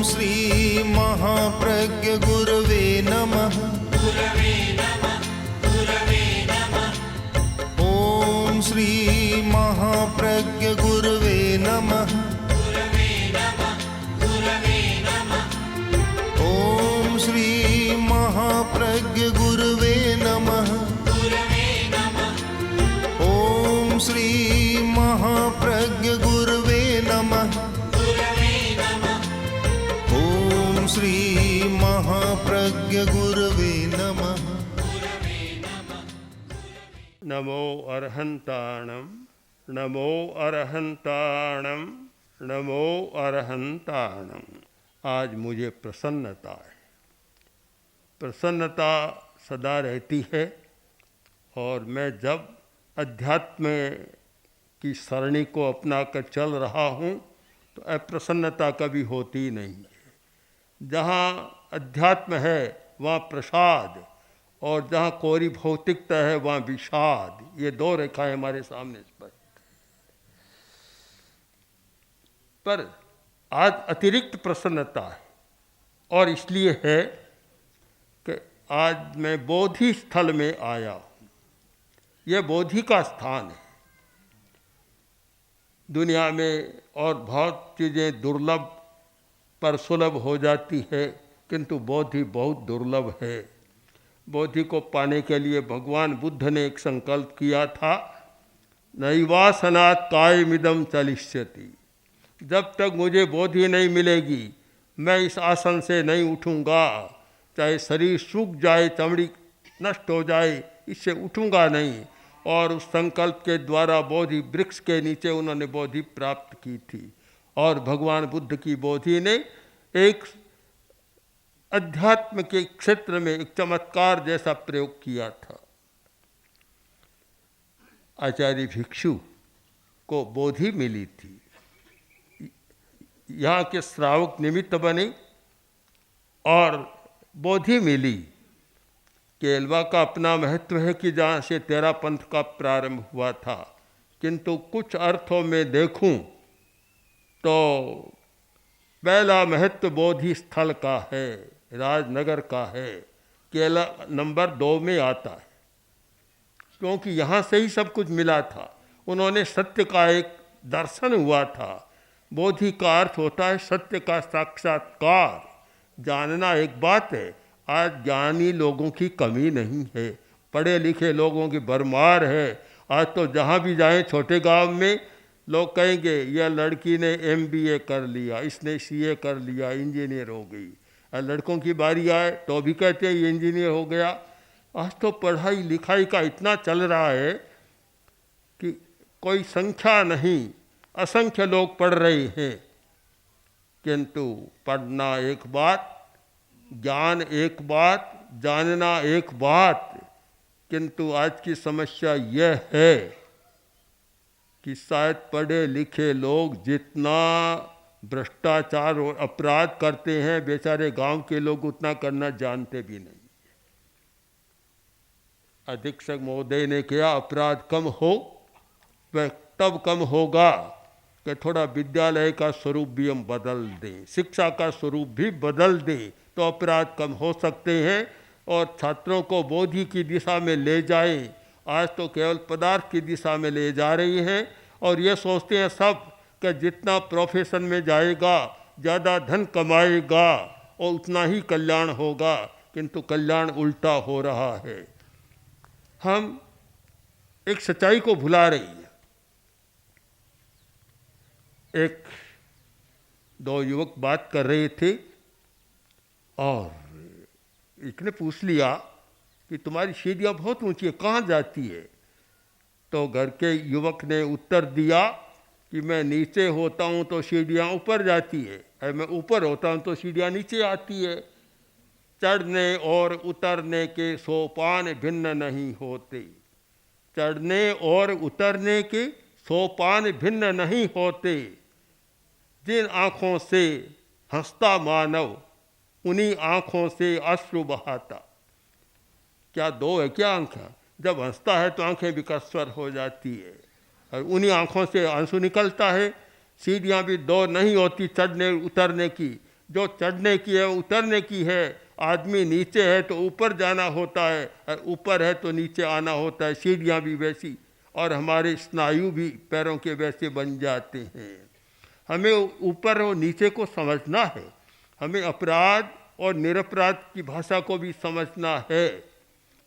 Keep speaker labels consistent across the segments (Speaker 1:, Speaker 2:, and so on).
Speaker 1: श्री महाप्रज्ञ गुरवे नमः। ओम श्री महाप्रज्ञ गुरवे नमः। ओम श्री महाप्रज्ञ गुरवे नमः। ओम श्री महाप्रज्ञ गुरवे नमः। ओम श्री महाप्रज्ञ गुरवे नमः।
Speaker 2: नमो अरहंताणं, नमो अरहंताणं, नमो अरहंताणं। आज मुझे प्रसन्नता है। प्रसन्नता सदा रहती है और मैं जब अध्यात्म की सरणी को अपना कर चल रहा हूँ तो अप्रसन्नता कभी होती नहीं है। जहाँ अध्यात्म है वहाँ प्रसाद, और जहाँ कोरी भौतिकता है वहाँ विषाद। ये दो रेखाएं हमारे सामने स्पष्ट। पर आज अतिरिक्त प्रसन्नता है, और इसलिए है कि आज मैं बोधि स्थल में आया हूँ। यह बोधि का स्थान है। दुनिया में और बहुत चीज़ें दुर्लभ पर सुलभ हो जाती है, किंतु बोधि बहुत दुर्लभ है। बोधि को पाने के लिए भगवान बुद्ध ने एक संकल्प किया था, नैवासनात् कायमिदं चलिष्यति। जब तक मुझे बोधि नहीं मिलेगी मैं इस आसन से नहीं उठूँगा। चाहे शरीर सूख जाए, चमड़ी नष्ट हो जाए, इससे उठूँगा नहीं। और उस संकल्प के द्वारा बोधि वृक्ष के नीचे उन्होंने बोधि प्राप्त की थी। और भगवान बुद्ध की बोधि ने एक अध्यात्म के क्षेत्र में एक चमत्कार जैसा प्रयोग किया था। आचार्य भिक्षु को बोधि मिली थी, यहाँ के श्रावक निमित्त बने और बोधि मिली। केलवा का अपना महत्व है कि जहाँ से तेरा पंथ का प्रारंभ हुआ था, किंतु कुछ अर्थों में देखूं तो पहला महत्व बोधि स्थल का है, राजनगर का है। केला नंबर 2 में आता है, क्योंकि यहाँ से ही सब कुछ मिला था। उन्होंने सत्य का एक दर्शन हुआ था। बोधि का अर्थ होता है सत्य का साक्षात्कार। जानना एक बात है, आज ज्ञानी लोगों की कमी नहीं है, पढ़े लिखे लोगों की भरमार है। आज तो जहाँ भी जाएं, छोटे गांव में लोग कहेंगे यह लड़की ने MBA कर लिया, इसने CA कर लिया, इंजीनियर हो गई। और लड़कों की बारी आए तो भी कहते हैं ये इंजीनियर हो गया। आज तो पढ़ाई लिखाई का इतना चल रहा है कि कोई संख्या नहीं, असंख्य लोग पढ़ रहे हैं। किंतु पढ़ना एक बात, ज्ञान एक बात, जानना एक बात। किंतु आज की समस्या यह है कि शायद पढ़े लिखे लोग जितना भ्रष्टाचार और अपराध करते हैं, बेचारे गांव के लोग उतना करना जानते भी नहीं। अधीक्षक महोदय ने कहा अपराध कम हो, वह तब कम होगा कि थोड़ा विद्यालय का स्वरूप भी हम बदल दें, शिक्षा का स्वरूप भी बदल दें, तो अपराध कम हो सकते हैं और छात्रों को बोधि की दिशा में ले जाएं। आज तो केवल पदार्थ की दिशा में ले जा रही हैं और ये सोचते हैं सब कि जितना प्रोफेशन में जाएगा, ज़्यादा धन कमाएगा और उतना ही कल्याण होगा, किंतु कल्याण उल्टा हो रहा है। हम एक सच्चाई को भुला रही हैं। एक दो युवक बात कर रहे थे और इसने पूछ लिया कि तुम्हारी सीढ़ियाँ बहुत ऊंची है, कहाँ जाती है? तो घर के युवक ने उत्तर दिया कि मैं नीचे होता हूँ तो सीढ़ियाँ ऊपर जाती है, और मैं ऊपर होता हूँ तो सीढ़ियाँ नीचे आती है। चढ़ने और उतरने के सोपान भिन्न नहीं होते। चढ़ने और उतरने के सोपान भिन्न नहीं होते। जिन आँखों से हंसता मानव, उन्हीं आँखों से अश्रु बहाता। क्या दो है क्या आँखें? जब हंसता है तो आँखें विकस्वर हो जाती है और उन्हीं आँखों से आंसू निकलता है। सीढ़ियाँ भी दो नहीं होती चढ़ने उतरने की। जो चढ़ने की है उतरने की है। आदमी नीचे है तो ऊपर जाना होता है, और ऊपर है तो नीचे आना होता है। सीढ़ियाँ भी वैसी, और हमारे स्नायु भी पैरों के वैसे बन जाते हैं। हमें ऊपर और नीचे को समझना है। हमें अपराध और निरपराध की भाषा को भी समझना है।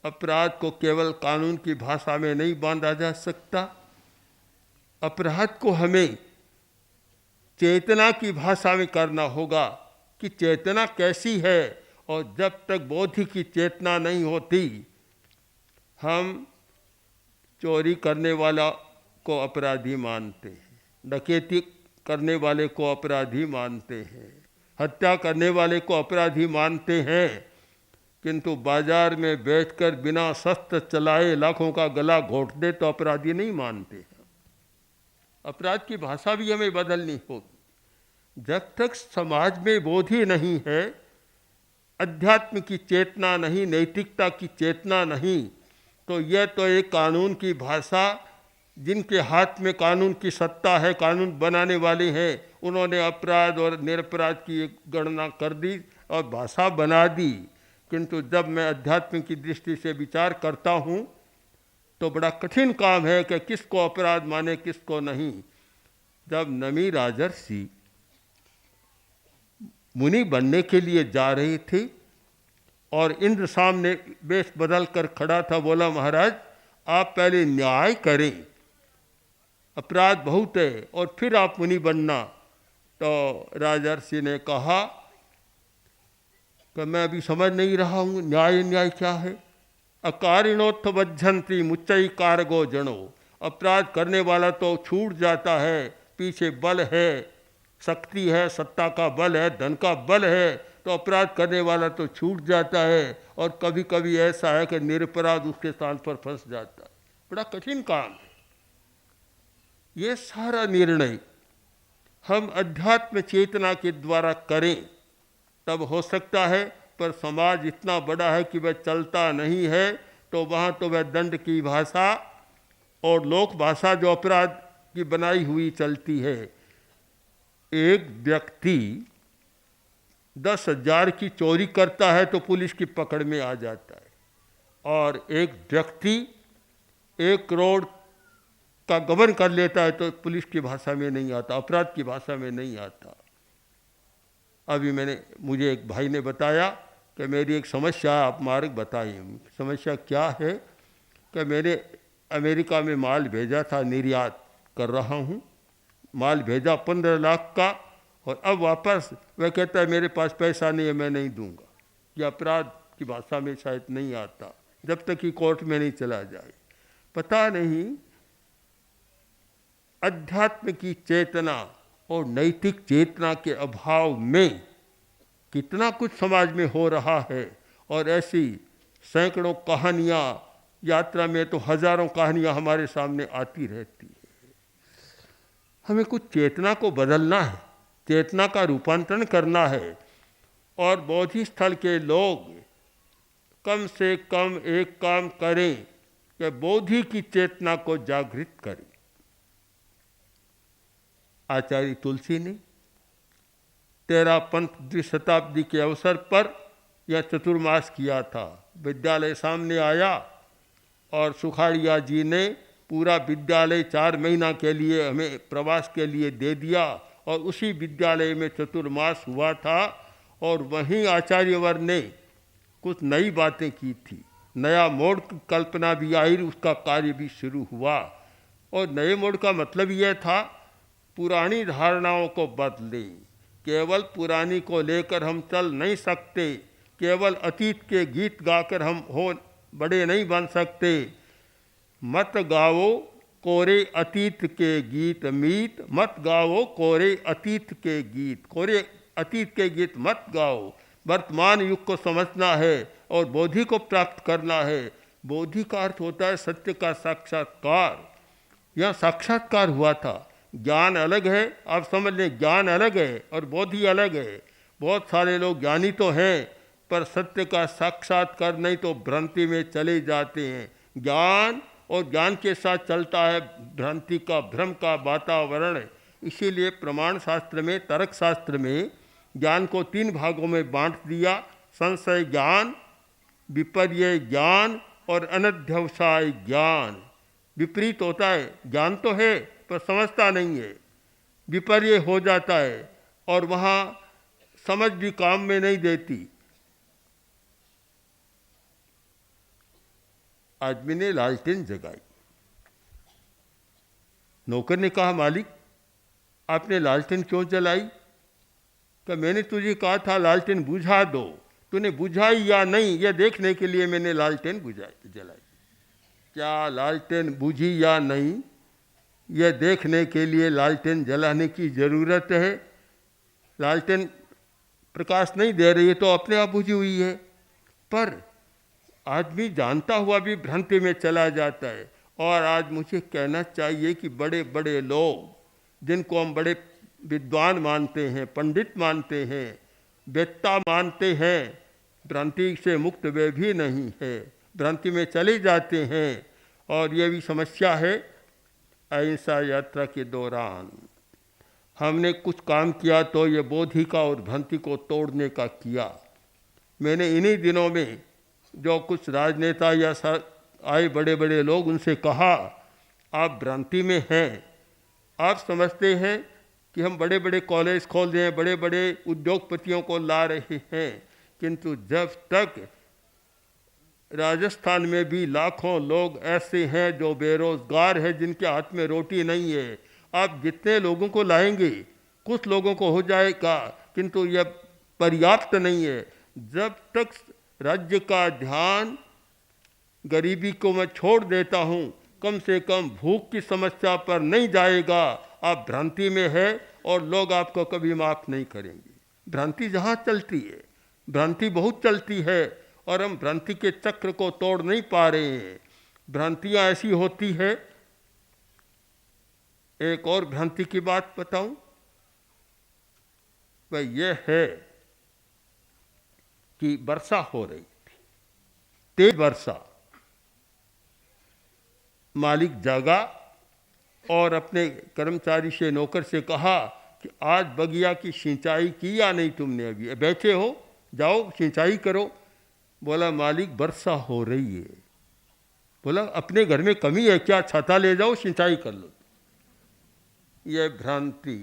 Speaker 2: अपराध को केवल कानून की भाषा में नहीं बांधा जा सकता। अपराध को हमें चेतना की भाषा में करना होगा कि चेतना कैसी है। और जब तक बोधि की चेतना नहीं होती, हम चोरी करने वाला को अपराधी मानते हैं, डकैती करने वाले को अपराधी मानते हैं, हत्या करने वाले को अपराधी मानते हैं, किंतु बाजार में बैठकर बिना शस्त्र चलाए लाखों का गला घोंट दे तो अपराधी नहीं मानते हैं। अपराध की भाषा भी हमें बदलनी होगी। जब तक समाज में बोधि नहीं है, अध्यात्म की चेतना नहीं, नैतिकता की चेतना नहीं, तो यह तो एक कानून की भाषा, जिनके हाथ में कानून की सत्ता है, कानून बनाने वाले हैं, उन्होंने अपराध और निरपराध की एक गणना कर दी और भाषा बना दी। किंतु जब मैं अध्यात्म की दृष्टि से विचार करता हूँ तो बड़ा कठिन काम है कि किसको अपराध माने किसको नहीं। जब नमी राजर्षि मुनि बनने के लिए जा रही थी और इंद्र सामने वेश बदल कर खड़ा था, बोला महाराज आप पहले न्याय करें, अपराध बहुत है, और फिर आप मुनि बनना। तो राजर्षि ने कहा कि मैं अभी समझ नहीं रहा हूँ न्याय क्या है। अकारिणोत्थ वज्जंती मुच्चई कारगो जनो। अपराध करने वाला तो छूट जाता है, पीछे बल है, शक्ति है, सत्ता का बल है, धन का बल है, तो अपराध करने वाला तो छूट जाता है। और कभी कभी ऐसा है कि निरपराध उसके स्थान पर फंस जाता है। बड़ा कठिन काम है। ये सारा निर्णय हम अध्यात्म चेतना के द्वारा करें तब हो सकता है, पर समाज इतना बड़ा है कि वह चलता नहीं है, तो वहाँ तो वह दंड की भाषा और लोक भाषा जो अपराध की बनाई हुई चलती है। एक व्यक्ति 10,000 की चोरी करता है तो पुलिस की पकड़ में आ जाता है, और एक व्यक्ति 1 करोड़ का गबन कर लेता है तो पुलिस की भाषा में नहीं आता, अपराध की भाषा में नहीं आता। अभी मुझे एक भाई ने बताया कि मेरी एक समस्या, आप मार्ग बताइए। समस्या क्या है कि मैंने अमेरिका में माल भेजा था, निर्यात कर रहा हूँ, माल भेजा 15 लाख का, और अब वापस वह कहता है मेरे पास पैसा नहीं है, मैं नहीं दूंगा। ये अपराध की भाषा में शायद नहीं आता जब तक कि कोर्ट में नहीं चला जाए। पता नहीं अध्यात्म की चेतना और नैतिक चेतना के अभाव में कितना कुछ समाज में हो रहा है। और ऐसी सैकड़ों कहानियाँ, यात्रा में तो हजारों कहानियाँ हमारे सामने आती रहती है। हमें कुछ चेतना को बदलना है, चेतना का रूपांतरण करना है। और बोधि स्थल के लोग कम से कम एक काम करें कि बोधि की चेतना को जागृत करें। आचार्य तुलसी ने 13 पंथ द्विशताब्दी के अवसर पर यह चतुर्मास किया था। विद्यालय सामने आया और सुखाड़िया जी ने पूरा विद्यालय 4 महीना के लिए हमें प्रवास के लिए दे दिया, और उसी विद्यालय में चतुर्मास हुआ था। और वहीं आचार्यवर ने कुछ नई बातें की थी, नया मोड़ की कल्पना भी आई, उसका कार्य भी शुरू हुआ। और नए मोड़ का मतलब यह था पुरानी धारणाओं को बदलें। केवल पुरानी को लेकर हम चल नहीं सकते, केवल अतीत के गीत गाकर हम बड़े नहीं बन सकते। मत गाओ कोरे अतीत के गीत मीत, मत गाओ कोरे अतीत के गीत, कोरे अतीत के गीत मत गाओ। वर्तमान युग को समझना है और बोधि को प्राप्त करना है। बोधि का अर्थ होता है सत्य का साक्षात्कार। यह साक्षात्कार हुआ था। ज्ञान अलग है, आप समझ लें, ज्ञान अलग है और बोधि अलग है। बहुत सारे लोग ज्ञानी तो हैं पर सत्य का साक्षात्कार नहीं तो भ्रांति में चले जाते हैं। ज्ञान और ज्ञान के साथ चलता है भ्रांति का, भ्रम का वातावरण। इसीलिए प्रमाण शास्त्र में, तर्क शास्त्र में ज्ञान को 3 भागों में बांट दिया, संशय ज्ञान, विपर्य ज्ञान और अनध्यवसाय ज्ञान। विपरीत होता है, ज्ञान तो है पर समझता नहीं है, विपर्य हो जाता है और वहाँ समझ भी काम में नहीं देती। आदमी ने लालटेन जगाई। नौकर ने कहा, मालिक आपने लालटेन क्यों जलाई? कि मैंने तुझे कहा था लालटेन बुझा दो, तूने बुझाई या नहीं यह देखने के लिए मैंने लालटेन जलाई। क्या लालटेन बुझी या नहीं यह देखने के लिए लालटेन जलाने की ज़रूरत है? लालटेन प्रकाश नहीं दे रही है तो अपने आप बुझी हुई है। पर आदमी जानता हुआ भी भ्रांति में चला जाता है। और आज मुझे कहना चाहिए कि बड़े बड़े लोग जिनको हम बड़े विद्वान मानते हैं, पंडित मानते हैं, वेत्ता मानते हैं, भ्रांति से मुक्त वे भी नहीं है, भ्रांति में चले जाते हैं। और ये भी समस्या है। अहिंसा यात्रा के दौरान हमने कुछ काम किया तो ये बोधि का और भ्रांति को तोड़ने का किया। मैंने इन्हीं दिनों में जो कुछ राजनेता या आए बड़े बड़े लोग, उनसे कहा आप भ्रांति में हैं, आप समझते हैं कि हम बड़े बड़े कॉलेज खोल रहे हैं, बड़े बड़े उद्योगपतियों को ला रहे हैं, किंतु जब तक राजस्थान में भी लाखों लोग ऐसे हैं जो बेरोजगार हैं, जिनके हाथ में रोटी नहीं है। आप जितने लोगों को लाएंगे कुछ लोगों को हो जाएगा, किंतु यह पर्याप्त नहीं है। जब तक राज्य का ध्यान गरीबी को मैं छोड़ देता हूँ, कम से कम भूख की समस्या पर नहीं जाएगा, आप भ्रांति में है और लोग आपको कभी माफ़ नहीं करेंगे। भ्रांति जहाँ चलती है, भ्रांति बहुत चलती है और हम भ्रांति के चक्र को तोड़ नहीं पा रहे हैं। भ्रांतियाँ ऐसी होती है। एक और भ्रांति की बात बताऊं, वह यह है कि वर्षा हो रही थी, तेज वर्षा। मालिक जागा और अपने कर्मचारी से, नौकर से कहा कि आज बगिया की सिंचाई की या नहीं तुमने? अभी बैठे हो, जाओ सिंचाई करो। बोला मालिक वर्षा हो रही है। बोला अपने घर में कमी है क्या? छाता ले जाओ सिंचाई कर लो। यह भ्रांति।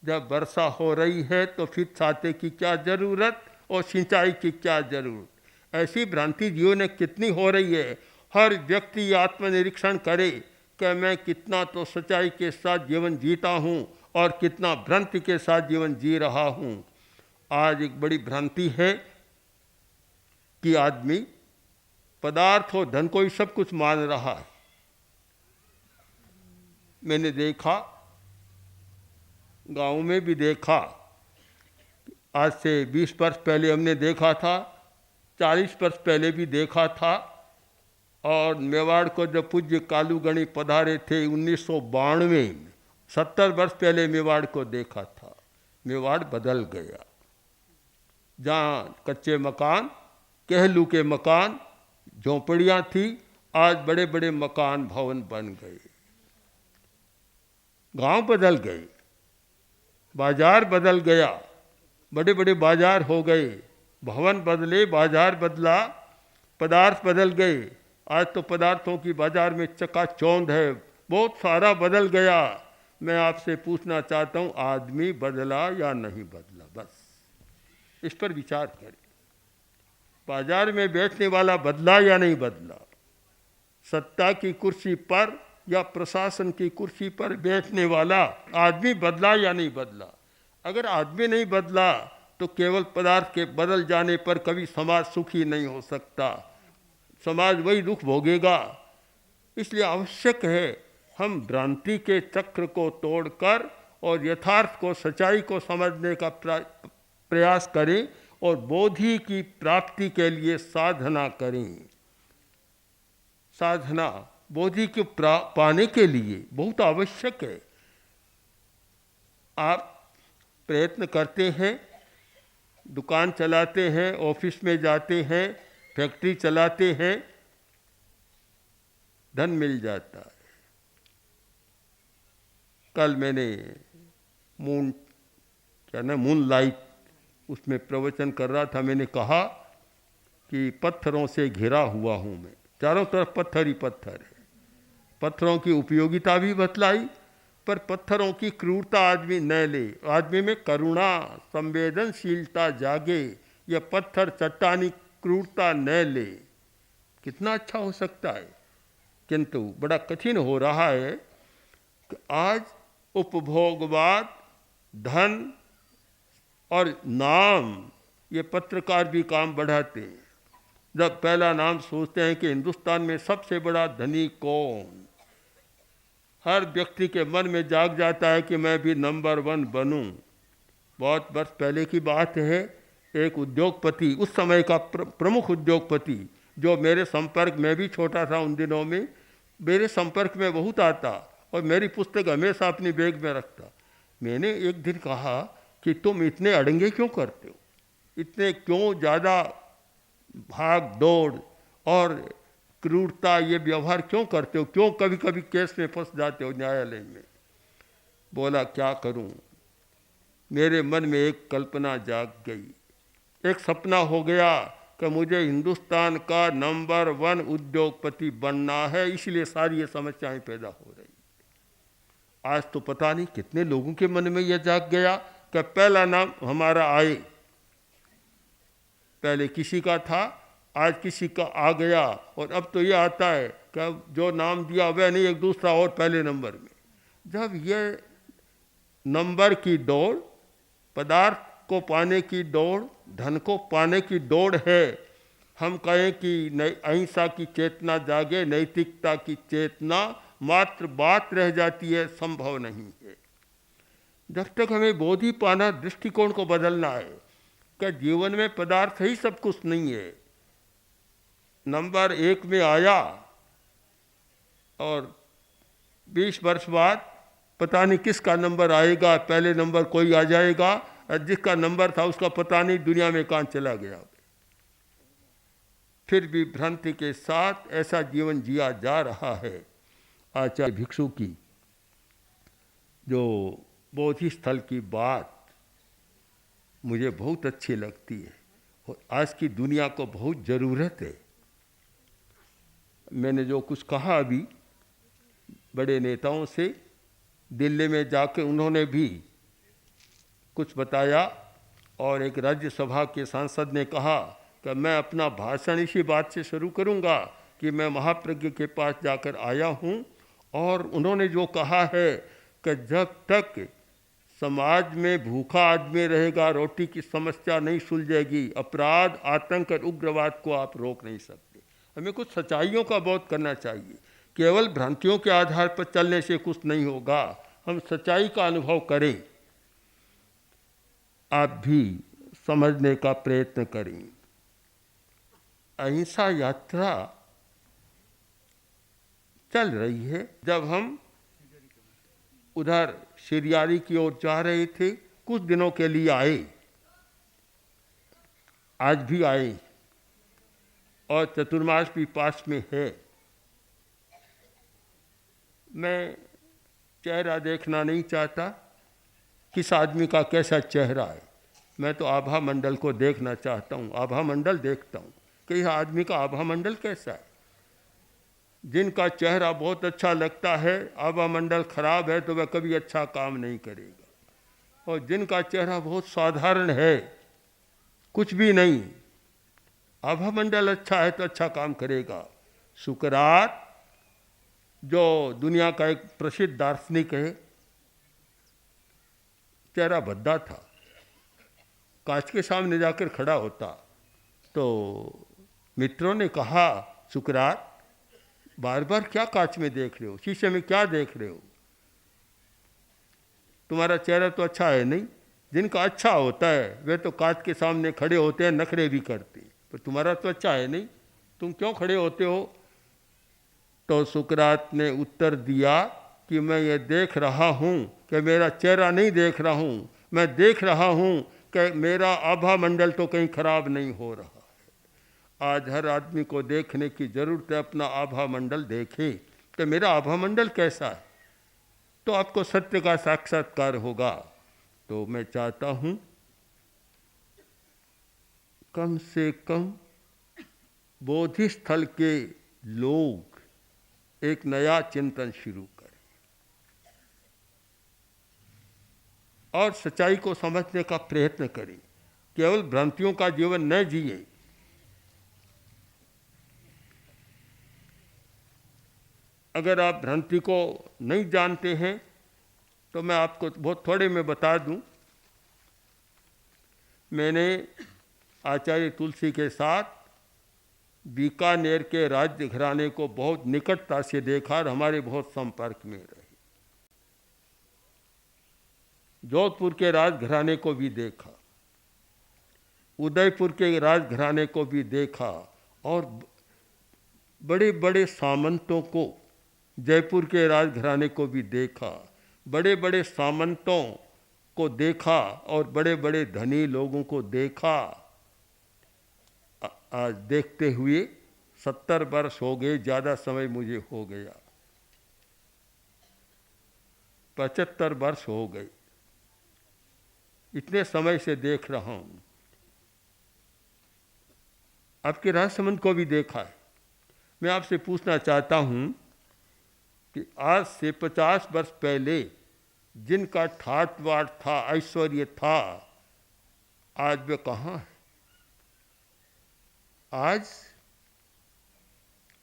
Speaker 2: जब वर्षा हो रही है तो फिर छाते की क्या जरूरत और सिंचाई की क्या जरूरत? ऐसी भ्रांति जीवन में कितनी हो रही है। हर व्यक्ति आत्मनिरीक्षण करे कि मैं कितना तो सच्चाई के साथ जीवन जीता हूँ और कितना भ्रांति के साथ जीवन जी रहा हूँ। आज एक बड़ी भ्रांति है कि आदमी पदार्थ और धन को ही सब कुछ मान रहा है। मैंने देखा, गांव में भी देखा, आज से 20 वर्ष पहले हमने देखा था, 40 वर्ष पहले भी देखा था। और मेवाड़ को जब पूज्य कालूगणी पधारे थे 1992 में, 70 वर्ष पहले मेवाड़ को देखा था। मेवाड़ बदल गया। जहाँ कच्चे मकान, कहलू के मकान, झोंपड़ियाँ थी, आज बड़े बड़े मकान भवन बन गए। गांव बदल गए, बाजार बदल गया, बड़े बड़े बाजार हो गए। भवन बदले, बाजार बदला, पदार्थ बदल गए। आज तो पदार्थों की बाजार में चकाचौंध है, बहुत सारा बदल गया। मैं आपसे पूछना चाहता हूँ, आदमी बदला या नहीं बदला? बस इस पर विचार करें। बाजार में बैठने वाला बदला या नहीं बदला? सत्ता की कुर्सी पर या प्रशासन की कुर्सी पर बैठने वाला आदमी बदला या नहीं बदला? अगर आदमी नहीं बदला तो केवल पदार्थ के बदल जाने पर कभी समाज सुखी नहीं हो सकता, समाज वही दुख भोगेगा। इसलिए आवश्यक है हम भ्रांति के चक्र को तोड़कर और यथार्थ को, सच्चाई को समझने का प्रयास करें और बोधि की प्राप्ति के लिए साधना करें। साधना बोधि को पाने के लिए बहुत आवश्यक है। आप प्रयत्न करते हैं, दुकान चलाते हैं, ऑफिस में जाते हैं, फैक्ट्री चलाते हैं, धन मिल जाता है। कल मैंने मून क्या ना मून लाइट, उसमें प्रवचन कर रहा था। मैंने कहा कि पत्थरों से घिरा हुआ हूँ मैं, चारों तरफ पत्थर ही पत्थर है। पत्थरों की उपयोगिता भी बतलाई, पर पत्थरों की क्रूरता आदमी न ले, आदमी में करुणा संवेदनशीलता जागे, यह पत्थर चट्टानी क्रूरता न ले, कितना अच्छा हो सकता है। किंतु बड़ा कठिन हो रहा है कि आज उपभोगवाद, धन और नाम, ये पत्रकार भी काम बढ़ाते हैं। जब पहला नाम सोचते हैं कि हिंदुस्तान में सबसे बड़ा धनी कौन, हर व्यक्ति के मन में जाग जाता है कि मैं भी नंबर 1 बनूं। बहुत वर्ष पहले की बात है, एक उद्योगपति, उस समय का प्रमुख उद्योगपति, जो मेरे संपर्क में, भी छोटा था उन दिनों में, मेरे संपर्क में बहुत आता और मेरी पुस्तक हमेशा अपनी बैग में रखता। मैंने एक दिन कहा कि तुम इतने अड़ंगे क्यों करते हो, इतने क्यों ज़्यादा भाग दौड़ और क्रूरता, ये व्यवहार क्यों करते हो, क्यों कभी कभी केस में फंस जाते हो न्यायालय में। बोला क्या करूं, मेरे मन में एक कल्पना जाग गई, एक सपना हो गया कि मुझे हिंदुस्तान का नंबर 1 उद्योगपति बनना है, इसलिए सारी ये समस्याएं पैदा हो रही। आज तो पता नहीं कितने लोगों के मन में यह जाग गया कि पहला नाम हमारा आए। पहले किसी का था, आज किसी का आ गया, और अब तो ये आता है कि जो नाम दिया वह नहीं, एक दूसरा और पहले नंबर में। जब ये नंबर की दौड़, पदार्थ को पाने की दौड़, धन को पाने की दौड़ है, हम कहें कि अहिंसा की चेतना जागे, नैतिकता की चेतना मात्र बात रह जाती है, संभव नहीं है। जब तक हमें बोधि पाना, दृष्टिकोण को बदलना है कि जीवन में पदार्थ ही सब कुछ नहीं है। नंबर 1 में आया और 20 वर्ष बाद पता नहीं किसका नंबर आएगा, पहले नंबर कोई आ जाएगा, और जिसका नंबर था उसका पता नहीं दुनिया में कहाँ चला गया। फिर भी भ्रांति के साथ ऐसा जीवन जिया जा रहा है। आचार्य भिक्षु की जो बोधि स्थल की बात मुझे बहुत अच्छी लगती है और आज की दुनिया को बहुत ज़रूरत है। मैंने जो कुछ कहा अभी बड़े नेताओं से, दिल्ली में जाके उन्होंने भी कुछ बताया, और एक राज्यसभा के सांसद ने कहा कि मैं अपना भाषण इसी बात से शुरू करूंगा कि मैं महाप्रज्ञ के पास जाकर आया हूं, और उन्होंने जो कहा है कि जब तक समाज में भूखा आदमी रहेगा, रोटी की समस्या नहीं सुलझेगी, अपराध, आतंक और उग्रवाद को आप रोक नहीं सकते। हमें कुछ सच्चाइयों का बोध करना चाहिए। केवल भ्रांतियों के आधार पर चलने से कुछ नहीं होगा, हम सच्चाई का अनुभव करें। आप भी समझने का प्रयत्न करें। अहिंसा यात्रा चल रही है। जब हम उधर शिरियारी की ओर जा रहे थे, कुछ दिनों के लिए आए, आज भी आए, और चतुर्मास भी पास में है। मैं चेहरा देखना नहीं चाहता, किस आदमी का कैसा चेहरा है, मैं तो आभा मंडल को देखना चाहता हूँ। आभा मंडल देखता हूँ कि यह आदमी का आभा मंडल कैसा है। जिनका चेहरा बहुत अच्छा लगता है, आभा मंडल खराब है तो वह कभी अच्छा काम नहीं करेगा। और जिनका चेहरा बहुत साधारण है, कुछ भी नहीं, आभा मंडल अच्छा है तो अच्छा काम करेगा। सुकरात जो दुनिया का एक प्रसिद्ध दार्शनिक है, चेहरा भद्दा था, कांच के सामने जाकर खड़ा होता तो मित्रों ने कहा, सुकरात बार बार क्या कांच में देख रहे हो, शीशे में क्या देख रहे हो, तुम्हारा चेहरा तो अच्छा है नहीं। जिनका अच्छा होता है वे तो कांच के सामने खड़े होते हैं, नखरे भी करते हैं, पर तुम्हारा तो अच्छा है नहीं, तुम क्यों खड़े होते हो। तो सुकरात ने उत्तर दिया कि मैं ये देख रहा हूँ कि मेरा चेहरा नहीं देख रहा हूँ, मैं देख रहा हूँ कि मेरा आभा मंडल तो कहीं खराब नहीं हो रहा है। आज हर आदमी को देखने की ज़रूरत है, अपना आभा मंडल देखे कि मेरा आभा मंडल कैसा है, तो आपको सत्य का साक्षात्कार होगा। तो मैं चाहता हूँ कम से कम बोधि स्थल के लोग एक नया चिंतन शुरू करें और सच्चाई को समझने का प्रयत्न करें। केवल भ्रांतियों का जीवन न जिए। अगर आप भ्रांति को नहीं जानते हैं तो मैं आपको बहुत थोड़े में बता दूं। मैंने आचार्य तुलसी के साथ बीकानेर के राज्य घराने को बहुत निकटता से देखा और हमारे बहुत संपर्क में रहे। जोधपुर के राजघराने को भी देखा, उदयपुर के राजघराने को भी देखा और बड़े बड़े सामंतों को, जयपुर के राजघराने को भी देखा, बड़े बड़े सामंतों को देखा और बड़े बड़े धनी लोगों को देखा। आज देखते हुए 70 वर्ष हो गए, ज़्यादा समय मुझे हो गया, 75 वर्ष हो गए, इतने समय से देख रहा हूँ। आपके राजसमंद को भी देखा है। मैं आपसे पूछना चाहता हूँ कि आज से 50 वर्ष पहले जिनका ठाट बाट था, ऐश्वर्य था, आज वे कहाँ हैं? आज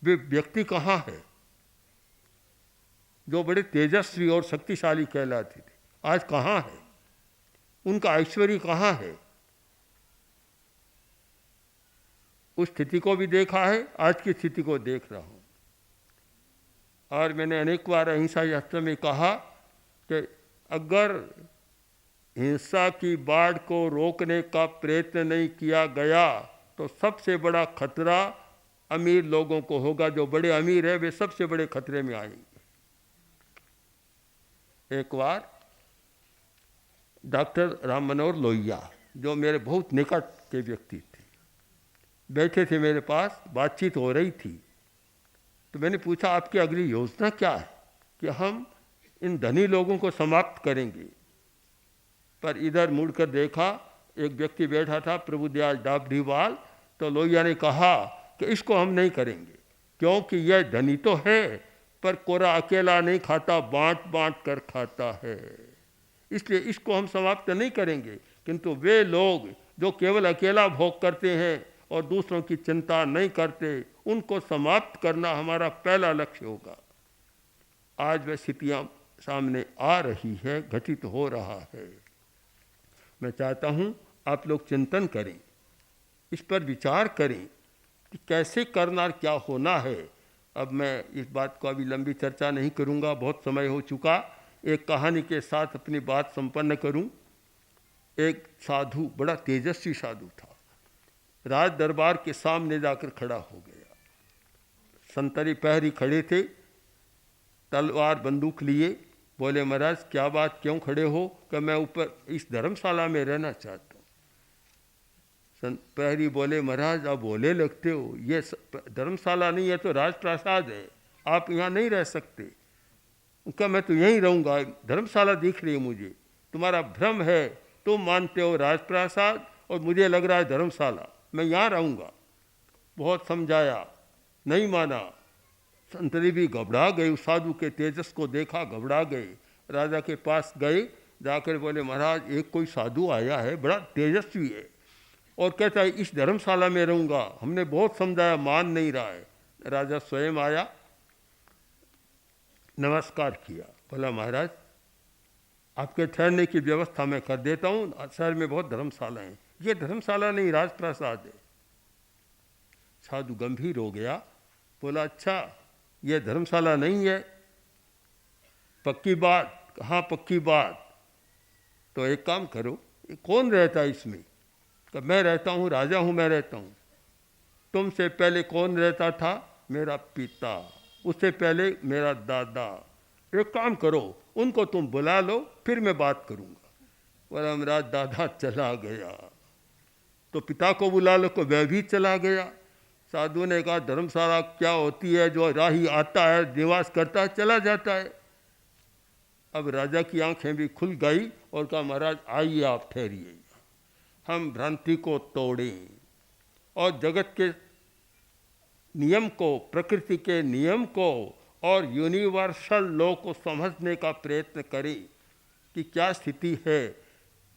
Speaker 2: वे व्यक्ति कहाँ है जो बड़े तेजस्वी और शक्तिशाली कहलाते थे? आज कहाँ है? उनका ऐश्वर्य कहाँ है? उस स्थिति को भी देखा है, आज की स्थिति को देख रहा हूँ। और मैंने अनेक बार अहिंसा यात्रा में कहा कि अगर हिंसा की बाढ़ को रोकने का प्रयत्न नहीं किया गया तो सबसे बड़ा खतरा अमीर लोगों को होगा। जो बड़े अमीर है वे सबसे बड़े खतरे में आएंगे। एक बार डॉक्टर राम मनोहर लोहिया, जो मेरे बहुत निकट के व्यक्ति थे, बैठे थे मेरे पास, बातचीत हो रही थी। तो मैंने पूछा, आपकी अगली योजना क्या है? कि हम इन धनी लोगों को समाप्त करेंगे। पर इधर मुड़कर देखा, एक व्यक्ति बैठा था, प्रभुदयाल डाबरीवाल। तो लोहिया ने कहा कि इसको हम नहीं करेंगे, क्योंकि यह धनी तो है पर कोरा अकेला नहीं खाता, बांट बांट कर खाता है, इसलिए इसको हम समाप्त नहीं करेंगे। किंतु वे लोग जो केवल अकेला भोग करते हैं और दूसरों की चिंता नहीं करते, उनको समाप्त करना हमारा पहला लक्ष्य होगा। आज वह स्थितियाँ सामने आ रही है, घटित हो रहा है। मैं चाहता हूँ आप लोग चिंतन करें, इस पर विचार करें कि कैसे करना और क्या होना है। अब मैं इस बात को अभी लंबी चर्चा नहीं करूँगा, बहुत समय हो चुका। एक कहानी के साथ अपनी बात संपन्न करूँ। एक साधु, बड़ा तेजस्वी साधु था, राज दरबार के सामने जाकर खड़ा हो गया। संतरी पहरी खड़े थे, तलवार बंदूक लिए। बोले, महाराज क्या बात, क्यों खड़े हो? कि मैं ऊपर इस धर्मशाला में रहना चाहता हूँ। पहरी बोले, महाराज आप बोले लगते हो, ये धर्मशाला नहीं है तो राजप्रासाद है, आप यहाँ नहीं रह सकते। उनका मैं तो यहीं रहूँगा, धर्मशाला दिख रही है मुझे। तुम्हारा भ्रम है, तुम मानते हो राजप्रासाद और मुझे लग रहा है धर्मशाला, मैं यहाँ रहूँगा। बहुत समझाया, नहीं माना। संतरी भी घबरा गए, उस साधु के तेजस को देखा, घबरा गए। राजा के पास गए, जाकर बोले, महाराज एक कोई साधु आया है, बड़ा तेजस्वी है और कहता है इस धर्मशाला में रहूँगा। हमने बहुत समझाया, मान नहीं रहा है। राजा स्वयं आया, नमस्कार किया, बोला, महाराज आपके ठहरने की व्यवस्था मैं कर देता हूँ, शहर में बहुत धर्मशाला हैं। ये धर्मशाला नहीं, राजप्रासाद है। साधु गंभीर हो गया, बोला, अच्छा ये धर्मशाला नहीं है, पक्की बात? हाँ पक्की बात। तो एक काम करो, कौन रहता है इसमें? कि मैं रहता हूँ, राजा हूँ, मैं रहता हूँ। तुमसे पहले कौन रहता था? मेरा पिता, उससे पहले मेरा दादा। एक काम करो, उनको तुम बुला लो, फिर मैं बात करूँगा। बोला, मेरा दादा चला गया। तो पिता को बुला लो, को वह भी चला गया। साधु ने कहा, धर्मशाला क्या होती है, जो राही आता है, निवास करता है, चला जाता है। अब राजा की आंखें भी खुल गई और कहा महाराज आइए आप ठहरिए, हम भ्रांति को तोड़ें और जगत के नियम को, प्रकृति के नियम को और यूनिवर्सल लॉ को समझने का प्रयत्न करें कि क्या स्थिति है।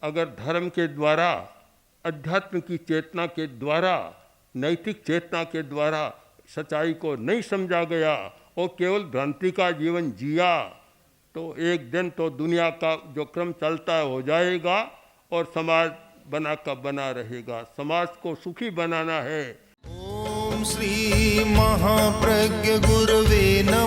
Speaker 2: अगर धर्म के द्वारा, अध्यात्म की चेतना के द्वारा, नैतिक चेतना के द्वारा सच्चाई को नहीं समझा गया और केवल भ्रांति का जीवन जिया, तो एक दिन तो दुनिया का जो क्रम चलता है हो जाएगा और समाज बना का बना रहेगा। समाज को सुखी बनाना है।
Speaker 1: ओम श्री महाप्रज्ञ गुरवे नमः।